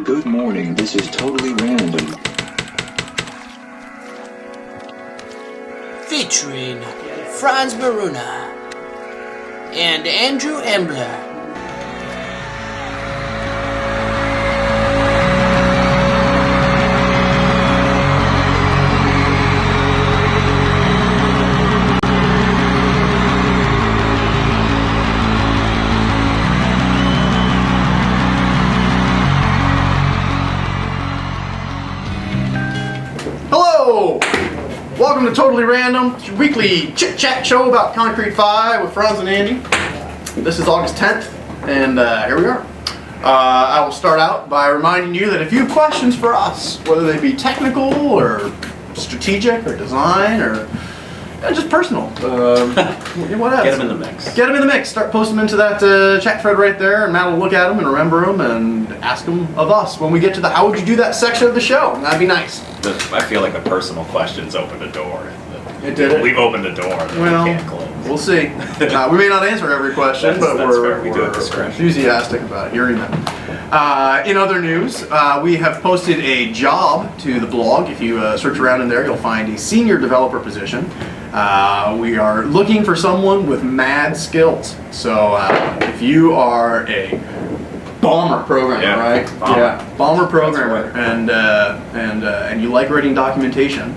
Good morning, this is totally random. Featuring Franz Maruna and Andrew Embler. Hello! Welcome to Totally Random, it's your weekly chit-chat show about concrete5 with Franz and Andy. This is August 10th, and here we are. I will start out by reminding you that if you have questions for us, whether they be technical or strategic or design or just personal, whatever. Get them in the mix. Get them in the mix. Start posting them into that chat thread right there, and Matt will look at them and remember them and ask them of us when we get to the how would you do that section of the show. That'd be nice. I feel like the personal questions opened a door. It did. We've opened a door that Well, we can't close. We'll see. We may not answer every question, but That's we're, fair. We do we're at discretion. enthusiastic about hearing them. In other news, we have posted a job to the blog. If you search around in there, you'll find a senior developer position. We are looking for someone with mad skills. So if you are a bomber programmer, Yeah, right? bomber. Yeah, bomber programmer, That's and you like writing documentation.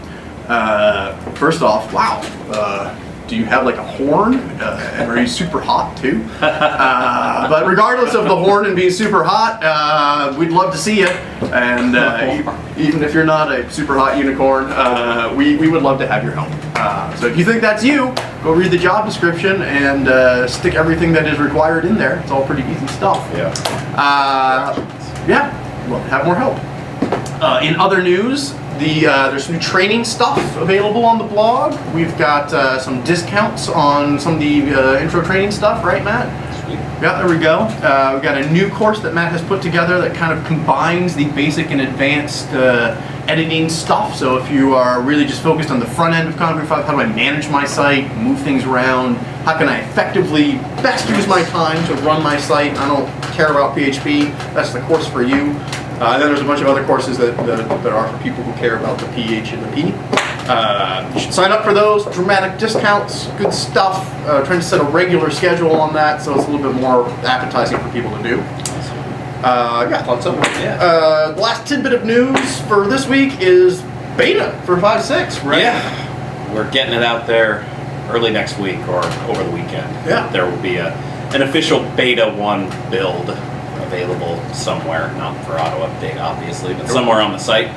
First off, wow. Do you have like a horn? And are you super hot too? But regardless of the horn and being super hot, we'd love to see you. And even if you're not a super hot unicorn, we would love to have your help. So if you think that's you, go read the job description and stick everything that is required in there. It's all pretty easy stuff. Yeah. Yeah, love to have more help. In other news, there's new training stuff available on the blog. We've got some discounts on some of the intro training stuff, right, Matt? Sweet. Yeah, there we go. We've got a new course that Matt has put together that kind of combines the basic and advanced editing stuff. So if you are really just focused on the front end of concrete5, how do I manage my site, move things around, how can I effectively best use my time to run my site? I don't care about PHP. That's the course for you. And then there's a bunch of other courses that are for people who care about the PH and the P. You should sign up for those. Dramatic discounts, good stuff. Trying to set a regular schedule on that so it's a little bit more appetizing for people to do. Yeah, thought so. Yeah. The last tidbit of news for this week is beta for 5.6, right? Yeah. We're getting it out there early next week or over the weekend. Yeah. There will be an official beta 1 build available somewhere, not for auto update obviously, but somewhere on the site.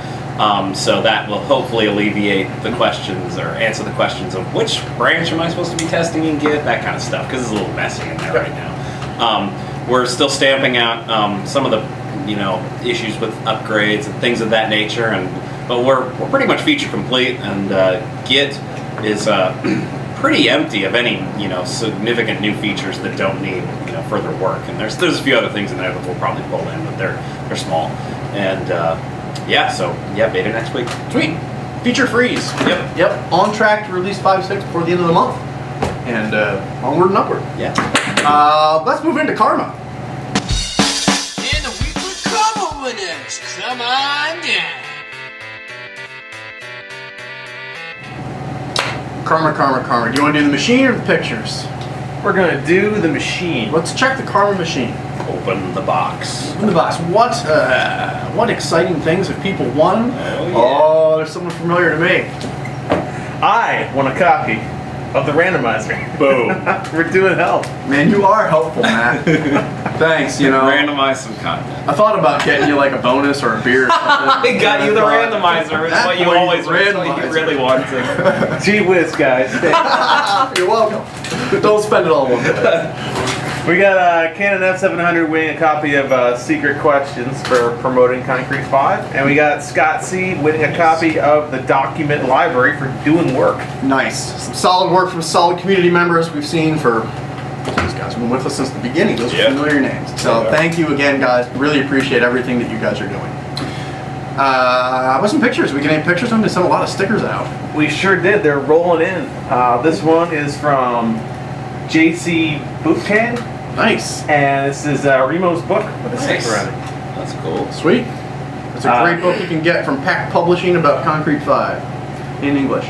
So that will hopefully alleviate the questions or answer the questions of which branch am I supposed to be testing in Git, that kind of stuff, because it's a little messy in there right now. We're still stamping out some of the issues with upgrades and things of that nature, but we're pretty much feature complete, and Git is pretty empty of any significant new features that don't need further work. And there's a few other things in there that we'll probably pull in, but they're small. And beta next week. Sweet. Feature freeze. Yep. On track to release 5.6 before the end of the month. And onward and upward. Yeah. Let's move into Karma. And the weekly Karma winners, come on down. Karma. Do you want to do the machine or the pictures? We're gonna do the machine. Let's check the Karma machine. Open the box. In the box. What exciting things have people won? Oh, yeah. Oh, there's someone familiar to me. I want a copy of the randomizer. Boom. We're doing hell. Man, you are helpful, Matt. Thanks, Randomize some content. I thought about getting you like a bonus or a beer or something. I got you the randomizer. It's That what you boy, always randomizer. really wanted. Gee whiz, guys. You're welcome. Don't spend it all one day. We got Canon F700 winning a copy of Secret Questions for promoting Concrete5, and we got Scott C winning a copy of the document library for doing work. Nice. Some solid work from solid community members we've seen for these guys have been with us since the beginning. Those are familiar names. So thank you again, guys. Really appreciate everything that you guys are doing. How about some pictures? We can add pictures of them. They sent a lot of stickers out. We sure did. They're rolling in. This one is from JC Bootcan. Nice. And this is Remo's book with a Nice. sticker on it. That's cool. Sweet. It's a great book you can get from Pack Publishing about Concrete 5 in English.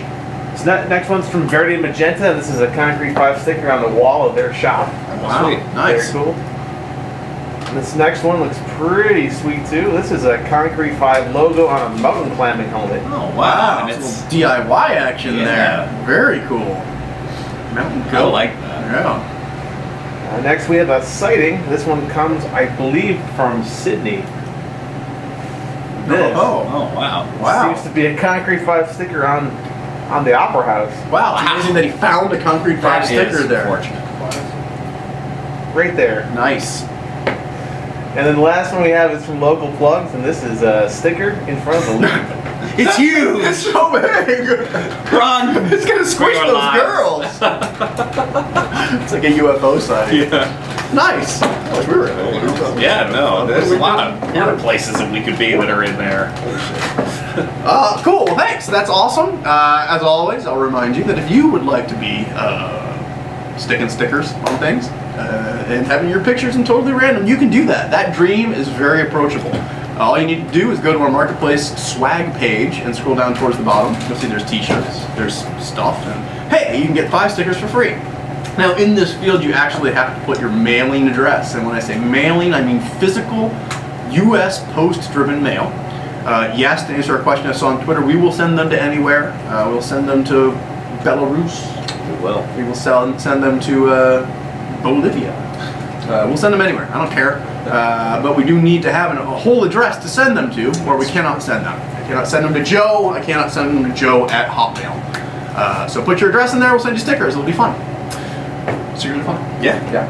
This next one's from Verde Magenta. This is a Concrete 5 sticker on the wall of their shop. Wow, Sweet. nice. Very cool. And this next one looks pretty sweet too. This is a Concrete 5 logo on a mountain climbing helmet. Oh wow! Wow, And it's it's a little DIY action Yeah. there. Very cool. Mountain I goat. like that. Yeah. Next we have a sighting. This one comes, I believe, from Sydney. This Oh, Oh wow! wow. seems to be a Concrete 5 sticker on the Opera House. Wow, it's amazing that he found a Concrete 5 That sticker is there. fortunate. Right there. Nice. And then the last one we have is from Local Plugs, and this is a sticker in front of the leaf. It's huge. It's so big. Run! It's gonna squish For your those lives. girls. It's like a UFO sighting. Yeah. Nice. Like we were in it. Yeah, no, there's a lot of places that we could be that are in there. Cool. Well, thanks. That's awesome. As always, I'll remind you that if you would like to be sticking stickers on things and having your pictures in Totally Random, you can do that. That dream is very approachable. All you need to do is go to our Marketplace swag page and scroll down towards the bottom. You'll see there's t-shirts, there's stuff, and hey, you can get 5 stickers for free. Now, in this field, you actually have to put your mailing address. And when I say mailing, I mean physical U.S. post-driven mail. Yes, to answer our question I saw on Twitter, we will send them to anywhere. We'll send them to Belarus. We will. We will send them to Bolivia. We'll send them anywhere. I don't care. But we do need to have a whole address to send them to, or we cannot send them. I cannot send them to Joe. I cannot send them to Joe at Hotmail. So put your address in there. We'll send you stickers. It'll be fun. Stickers are fun. Yeah. Yeah.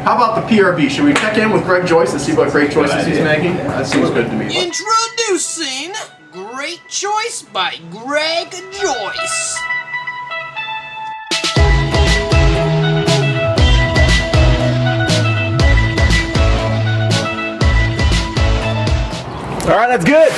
How about the PRB? Should we check in with Greg Joyce and see what great choices he's making? That seems good to me. Introducing Great Choice by Greg Joyce. All right, that's good.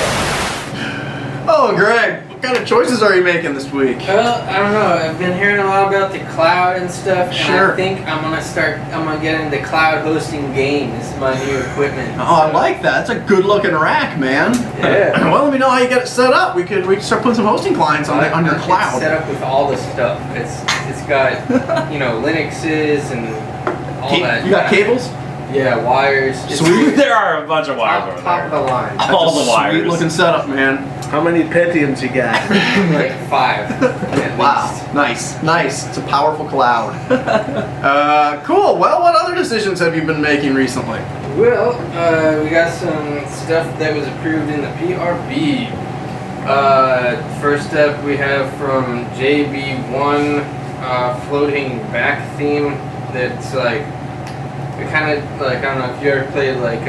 Oh, Greg, what kind of choices are you making this week? Well, I don't know. I've been hearing a lot about the cloud and stuff, and Sure. I think I'm gonna get into cloud hosting games. My new equipment. Oh, I like that. It's a good-looking rack, man. Yeah. Well, let me know how you get it set up. We could start putting some hosting clients on your It's cloud. set up with all the stuff. It's got Linuxes and all that. You got cables? Yeah, wires. It's Sweet. There are a bunch of wires over top of the there. line. All the wires. Sweet-looking setup, man. How many Pentiums you got? Like 5. At Wow, least. nice. It's a powerful cloud. Cool. Well, what other decisions have you been making recently? Well, we got some stuff that was approved in the PRB. First up, we have from JB1 floating back theme. That's like it kind of like I don't know if you ever played like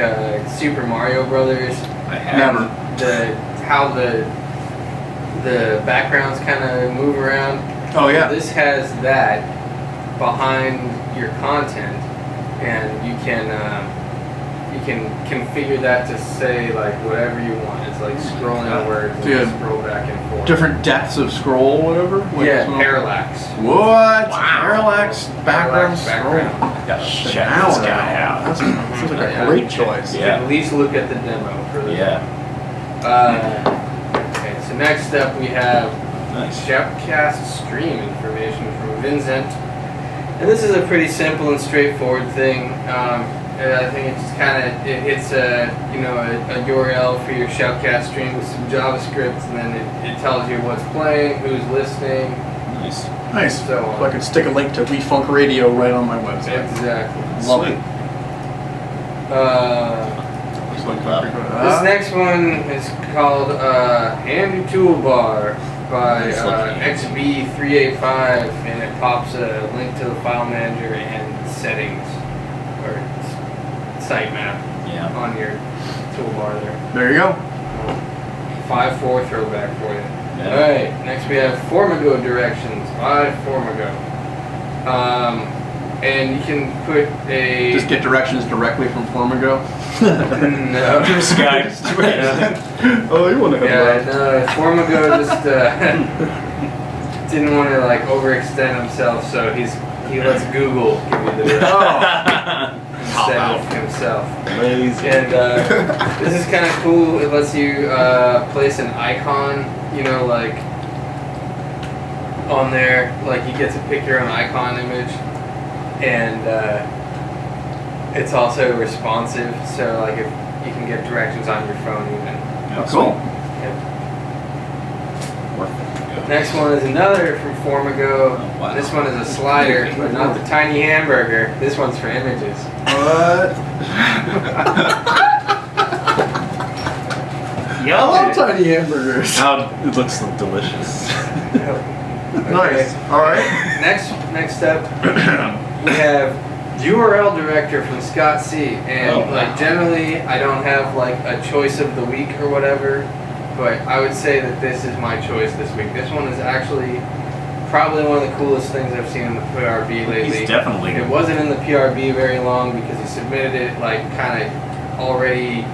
Super Mario Brothers. I have. How the backgrounds kind of move around. Oh, yeah. This has that behind your content, and you can configure that to say like whatever you want. It's like scrolling words and Yeah. you scroll back and forth. Different depths of scroll, whatever? Yeah, parallax. What? Wow. Parallax background background. Gotta scroll. check Now this that- guy out. That seems like a Yeah. great choice. You Yeah. can at least look at the demo for this. Yeah. Okay, so next up we have Nice. Shoutcast stream information from Vincent. And this is a pretty simple and straightforward thing. I think it's kind of it's a URL for your Shoutcast stream with some JavaScript, and then it tells you what's playing, who's listening, Nice. Nice. so So I can stick a link to WeFunk Radio right on my website. Exactly. Love Sweet. it. This next one is called Handy Toolbar by Nice looking. XB385, and it pops a link to the file manager and settings or sitemap Yeah. on your toolbar there. There you go. 5.4 throwback for you. Yeah. Alright, next we have Formigo directions by Formigo. And you can put a... Just get directions directly from Formigo. No. This guy. Oh, you want to Yeah, no, Formigo just didn't want to like overextend himself, so he lets Google give you the Oh, cop out. himself. Amazing. And this is kind of cool. It lets you place an icon, you know, like on there. Like you get to pick your own icon image, and it's also responsive. So like if you can get directions on your phone even. Oh, cool. Yep. Worth it. Next one is another from Formigo. Oh, wow. This one is a slider, but not the tiny hamburger. This one's for images. What? I love tiny hamburgers. It looks delicious. Nice. All right. Next up, we have URL director from Scott C. And Oh, wow. like generally, I don't have like a choice of the week or whatever, but I would say that this is my choice this week. This one is actually probably one of the coolest things I've seen in the PRB lately. He's definitely. It wasn't in the PRB very long because he submitted it like kind of already.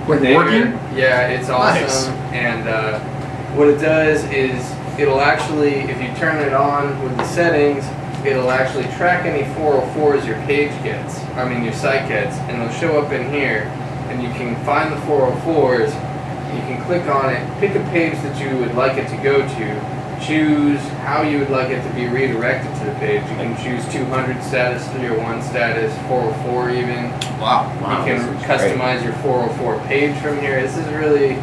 Like there. working? Yeah, it's awesome. Nice. And what it does is it'll actually, if you turn it on with the settings, it'll actually track any 404s your page gets. I mean your site gets, and it'll show up in here, and you can find the 404s. You can click on it, pick a page that you would like it to go to, choose how you would like it to be redirected to the page. You can choose 200 status, 301 status, 404 even. Wow. Wow, You can this is customize your 404 page from here. This is really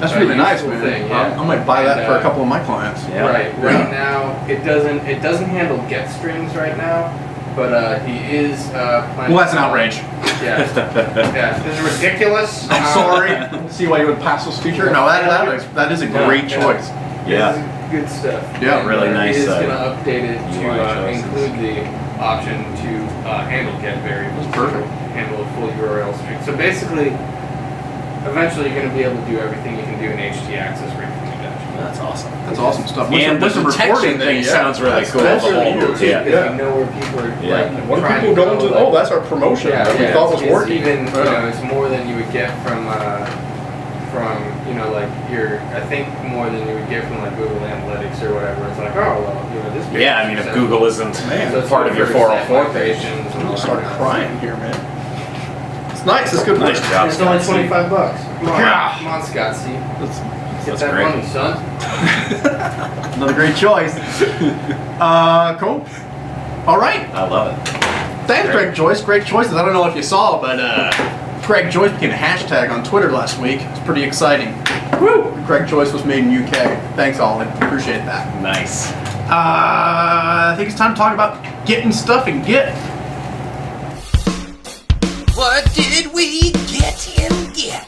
That's really nice, useful man. thing, yeah. I might buy that And, for a couple of my clients. Yeah. right. Right now, it doesn't handle get strings right now, but he is planning. Well, that's an outrage. Yeah, yeah. This is ridiculous. I'm sorry. See why you would pass this feature? No, that is a great choice. Yeah. This is good stuff. Yeah, And, really nice, He is going to update it UI to choices. include the option to handle get variables. Perfect. To handle a full URL string. So basically, eventually you're going to be able to do everything you can do in HT-access right from the dash. That's awesome. That's awesome stuff. And the detection thing sounds really cool. That's The really whole- cool too, yeah. because you know where people are Yeah. like. What are trying people to going go, to? like- Oh, that's our promotion that we thought was it's working. even, Yeah. it's more than you would get from like your, I think more than you would get from like Google Analytics or whatever. It's like, oh, well, this. Yeah, I mean, if Google isn't Man, So it's part of good your for 404 site page. migrations and I'm all gonna start that. crying here, man. It's nice. It's good Nice work. job. It's only Scott C. $25. Come on, Yeah. come on, Scott C. That's Get That's that great. money, son. another great choice. Cool. All right. I love it. Thanks, Greg Joyce. Great choices. I don't know if you saw, but Greg Joyce became a hashtag on Twitter last week. It's pretty exciting. Woo! Greg Joyce was made in UK. Thanks, Ollie. Appreciate that. Nice. I think it's time to talk about getting stuff in Git. What did we get in Git?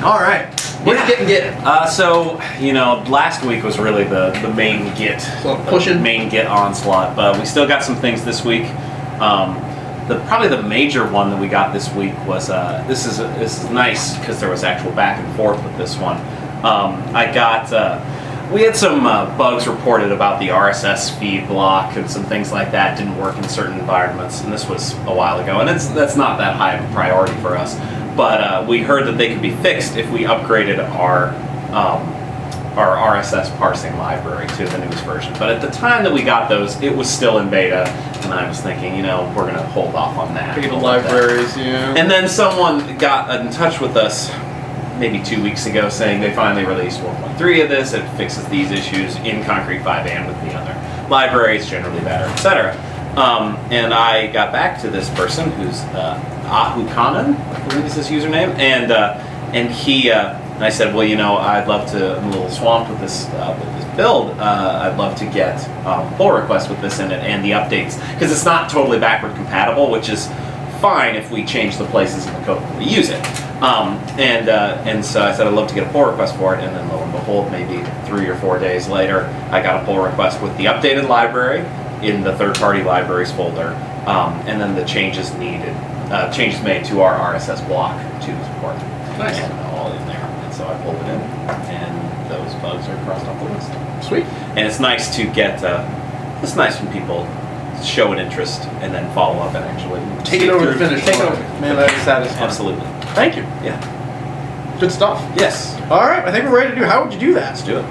All right. What's Yeah. getting Git? So, last week was really the main Git, So pushing. main Git onslaught, but we still got some things this week. Probably the major one that we got this week was this is nice because there was actual back and forth with this one. We had some bugs reported about the RSS feed block and some things like that didn't work in certain environments, and this was a while ago, and that's not that high of a priority for us. But we heard that they could be fixed if we upgraded our RSS parsing library to the newest version. But at the time that we got those, it was still in beta, and I was thinking, we're going to hold off on that. Beta We'll let that. libraries, yeah. And then someone got in touch with us maybe 2 weeks ago saying they finally released 1.3 of this. It fixes these issues in concrete5 and with the other libraries, generally better, etc. And I got back to this person who's Ahukanan, I believe is his username, and I said, well, I'd love to. I'm a little swamped with this build. I'd love to get pull requests with this in it and the updates because it's not totally backward compatible, which is fine if we change the places in the code where we use it. And so I said I'd love to get a pull request for it, and then lo and behold, maybe 3 or 4 days later, I got a pull request with the updated library in the third-party libraries folder, and then the changes made to our RSS block to support. Nice. And all in there. And so I pulled it in, and those bugs are crossed off the list. Sweet. And it's nice to get. It's nice when people show an interest and then follow up and actually Take it over to finish. Take it line. over. Man, that is satisfying. Absolutely. Thank you. Yeah. Good stuff. Yes. All right, I think we're ready to do. How would you do that? Let's do it.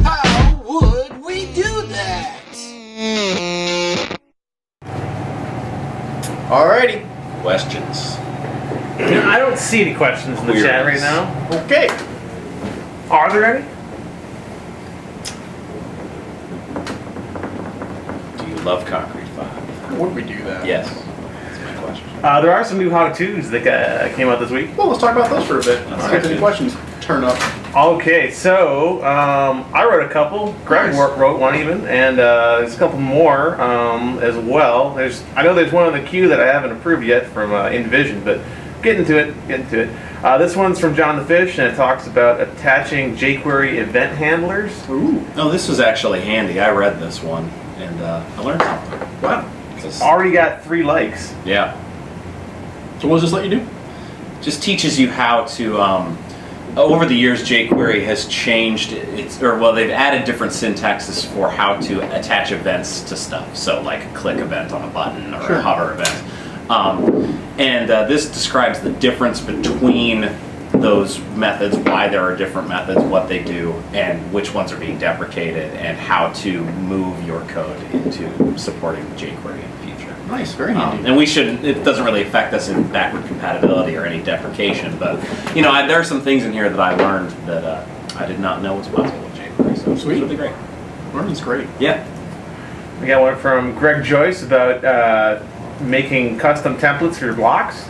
How would we do that? Alrighty. Questions. I don't see any questions in the chat right Queries. now. Okay. Are there any? Do you love Concrete 5? How would we do that? Yes. That's my question. There are some new how-tos that came out this week. Well, let's talk about those for a bit. Let's Let's get do any it. questions turn up. Okay, so I wrote a couple. Greg Nice. wrote one even, and there's a couple more as well. I know there's one on the queue that I haven't approved yet from InVision, but getting to it. This one's from John the Fish, and it talks about attaching jQuery event handlers. Ooh. No, this was actually handy. I read this one, and I learned something. Wow. Just- Already got 3 likes. yeah. So what does this let you do? Just teaches you how to. Over the years, jQuery has changed they've added different syntaxes for how to attach events to stuff. So, like a click event on a button or Sure. a hover event. This describes the difference between those methods, why there are different methods, what they do, and which ones are being deprecated, and how to move your code into supporting jQuery in the future. Nice, very handy. And it doesn't really affect us in backward compatibility or any deprecation, but there are some things in here that I learned that I did not know was possible with jQuery, so Sweet. it's really great. Learning's great. Yeah. We got one from Greg Joyce about making custom templates for your blocks.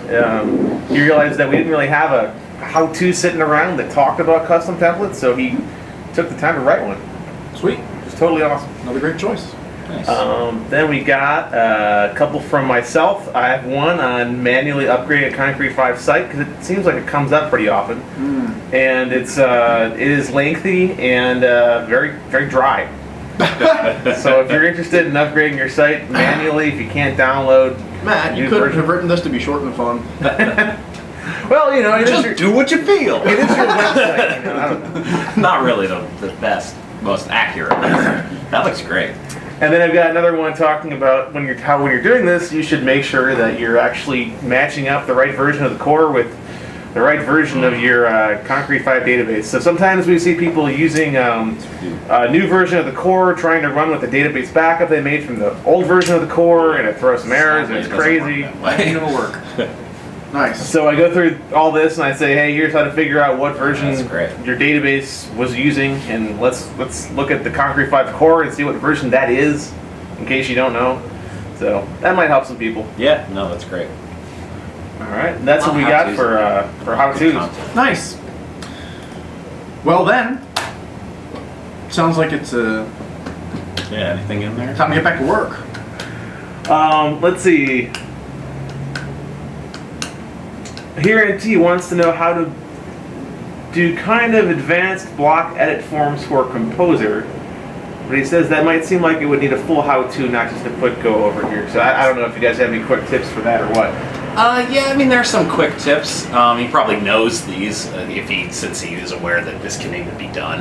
He realized that we didn't really have a how-to sitting around that talked about custom templates, so he took the time to write one. Sweet. It's totally awesome. Another great choice. Nice. Then we got a couple from myself. I have one on manually upgrading a Concrete 5 site because it seems like it comes up pretty often, and it is lengthy and very very dry. So if you're interested in upgrading your site manually, if you can't download, Matt, you new could version- have written this to be short and fun. Well, it is your, Just do what you feel. it is your website. I don't know. Not really the best, most accurate. That looks great. And then I've got another one talking about when you're doing this, you should make sure that you're actually matching up the right version of the core with the right version of your Concrete 5 database. So sometimes we see people using a new version of the core, trying to run with the database backup they made from the old version of the core, and it throws some errors, and it's crazy. Ain't gonna work. Nice. So I go through all this and I say, hey, here's how to figure out what version That's great. your database was using, and let's look at the Concrete 5 core and see what version that is, in case you don't know. So that might help some people. Yeah, no, that's great. All right, and that's what we got for Good how-tos. content. Nice. Well then, sounds like it's Yeah, anything in there? time to get back to work. Let's see. Here in T wants to know how to do kind of advanced block edit forms for Composer. But he says that might seem like it would need a full how-to, not just a quick go over here. So I don't know if you guys have any quick tips for that or what. Yeah, I mean, there are some quick tips. He probably knows these since he is aware that this can even be done,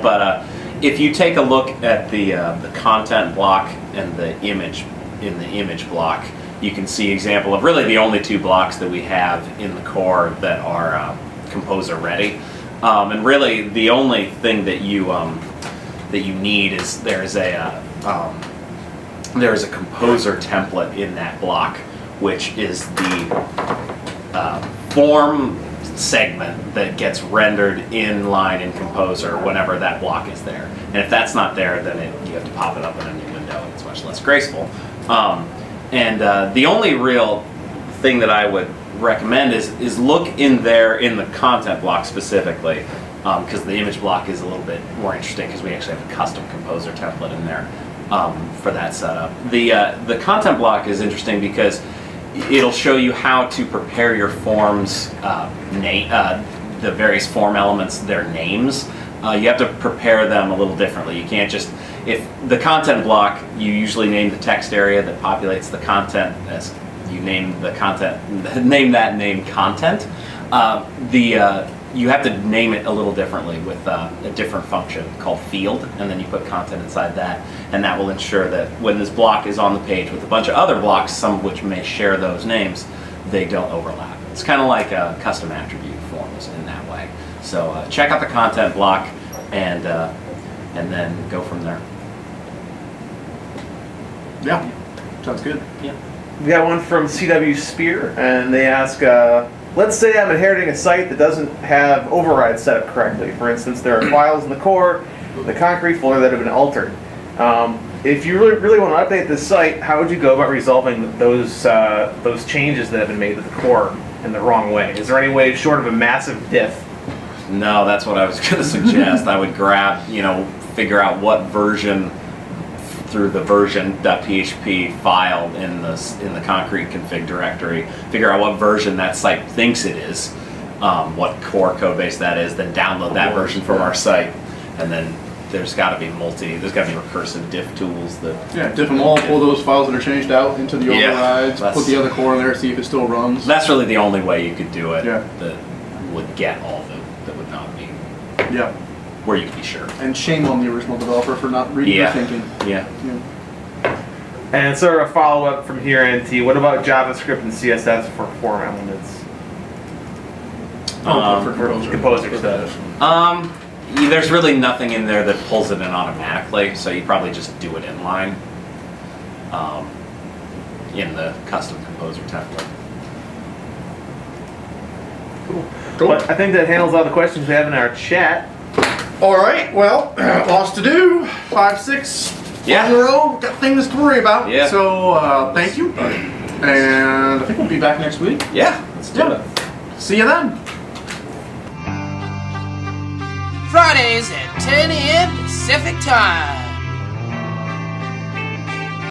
But if you take a look at the content block and the image in the image block, you can see example of really the only 2 blocks that we have in the core that are Composer ready. And really, the only thing that you need is there's a Composer template in that block, which is the form segment that gets rendered in line in Composer whenever that block is there. And if that's not there, then you have to pop it up in a new window. It's much less graceful. The only real thing that I would recommend is look in there in the content block specifically, because the image block is a little bit more interesting because we actually have a custom Composer template in there for that setup. The content block is interesting because it'll show you how to prepare your forms, the various form elements, their names. You have to prepare them a little differently. You can't just, if the content block, you usually name the text area that populates the content as you name the content, name that name content. You have to name it a little differently with a different function called field, and then you put content inside that, and that will ensure that when this block is on the page with a bunch of other blocks, some of which may share those names, they don't overlap. It's kind of like custom attribute forms in that way. So check out the content block and then go from there. Yeah, sounds good. Yeah. We got one from CW Spear, and they ask, let's say I'm inheriting a site that doesn't have overrides set up correctly. For instance, there are files in the core, the concrete folder that have been altered. If you really want to update this site, how would you go about resolving those changes that have been made to the core in the wrong way? Is there any way short of a massive diff? No, that's what I was going to suggest. I would grab, figure out what version through the version.php file in the concrete config directory, figure out what version that site thinks it is, what core code base that is, then download that version from our site, and then there's got to be recursive diff tools that... Yeah, diff them all, pull those files that are changed out into the Yeah, overrides, that's- put the other core in there, see if it still runs. That's really the only way you could do it Yeah. that would get all that would not be Yeah, where you could be sure. and shame on the original developer for not reading Yeah. or thinking. Yeah. Yeah. And sort of a follow-up from here, NT, what about JavaScript and CSS for form elements? For Composer stuff. There's really nothing in there that pulls it in automatically, so you probably just do it inline in the custom composer template. Cool. But I think that handles all the questions we have in our chat. All right, well, lots to do. 5, 6 Yeah. on the road. Got things to worry about. Yeah. So thank you, and I think we'll be back next week. Yeah, let's do Yeah. it. See you then. Fridays at 10 a.m. Pacific Time.